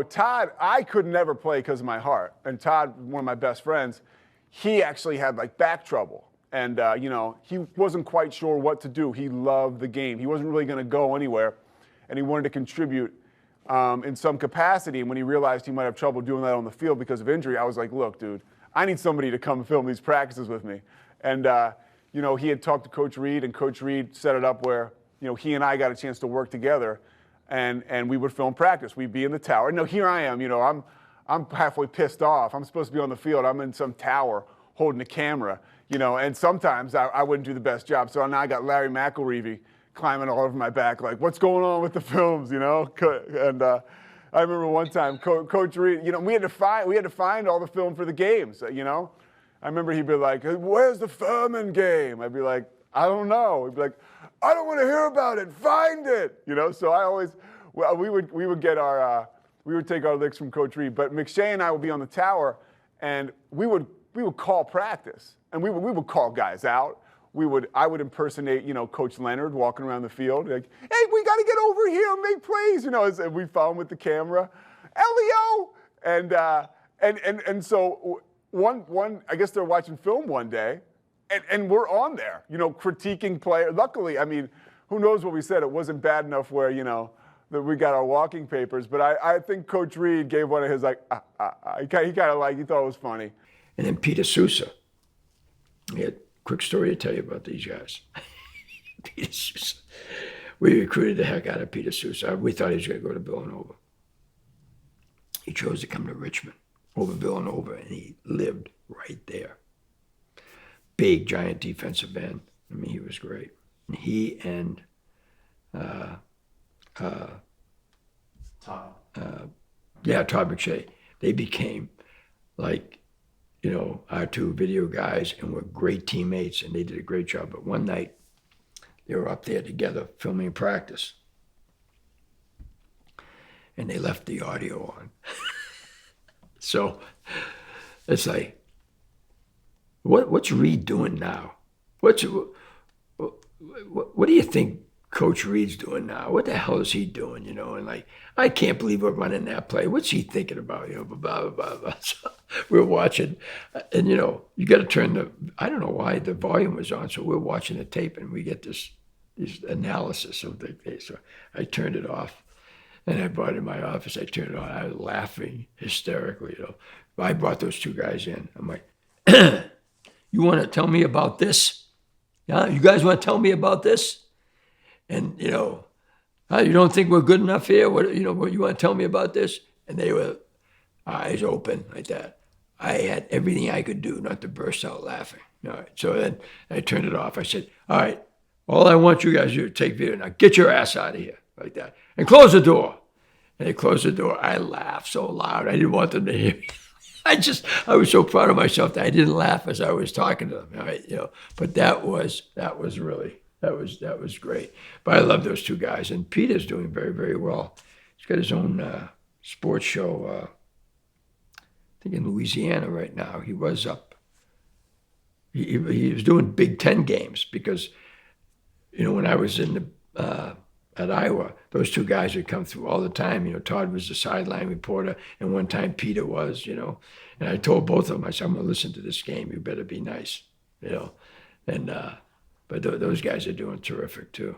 Todd, I could never play because of my heart. And Todd, one of my best friends, he actually had like back trouble. And, he wasn't quite sure what to do. He loved the game. He wasn't really going to go anywhere. And he wanted to contribute in some capacity. And when he realized he might have trouble doing that on the field because of injury, I was like, look, dude, I need somebody to come film these practices with me. And, he had talked to Coach Reid, and Coach Reid set it up where, he and I got a chance to work together. And we would film practice. We'd be in the tower. No, here I am. I'm halfway pissed off. I'm supposed to be on the field. I'm in some tower holding a camera. And sometimes I wouldn't do the best job. So now I got Larry McElreavy climbing all over my back, like, what's going on with the films, And I remember one time, Coach Reid, we had to find all the film for the games, I remember he'd be like, where's the Furman game? I'd be like, I don't know. He'd be like, I don't want to hear about it. Find it. So I always, we would take our licks from Coach Reid, but McShay and I would be on the tower, and we would call practice, and we would call guys out. I would impersonate, Coach Leonard walking around the field, like, hey, we got to get over here and make plays, and we follow him with the camera, Elio, and so one, I guess they're watching film one day. And we're on there, critiquing players. Luckily, who knows what we said? It wasn't bad enough where, that we got our walking papers. But I think Coach Reid gave one of his, like, he thought it was funny. And then Peter Sousa. He had a quick story to tell you about these guys. Peter Sousa. We recruited the heck out of Peter Sousa. We thought he was going to go to Villanova. He chose to come to Richmond over Villanova, and he lived right there. Big, giant defensive end. He was great. And he and Todd. Todd McShay, they became like, our two video guys, and were great teammates, and they did a great job. But one night, they were up there together filming practice, and they left the audio on. So it's like, what's Reid doing now? What do you think Coach Reid's doing now? What the hell is he doing? And like, I can't believe we're running that play. What's he thinking about? Blah, blah, blah, blah. So we're watching, and you got to turn I don't know why the volume was on. So we're watching the tape, and we get this analysis of the thing. So I turned it off, and I brought it in my office. I turned it on. I was laughing hysterically. I brought those two guys in. I'm like, you want to tell me about this? Yeah, you guys want to tell me about this? And you don't think we're good enough here? What you want to tell me about this? And they were eyes open like that. I had everything I could do not to burst out laughing. All right, so then I turned it off. I said, all right, all I want you guys to do is take video. Now get your ass out of here like that, and close the door. And they closed the door. I laughed so loud I didn't want them to hear me. I was so proud of myself that I didn't laugh as I was talking to them. All right, but that was great. But I love those two guys, and Peter's doing very, very well. He's got his own sports show. I think in Louisiana right now. He was up. He was doing Big Ten games because, when I was in at Iowa, those two guys would come through all the time. Todd was the sideline reporter, and one time Peter was, and I told both of them, I said, I'm going to listen to this game. You better be nice, and but those guys are doing terrific too.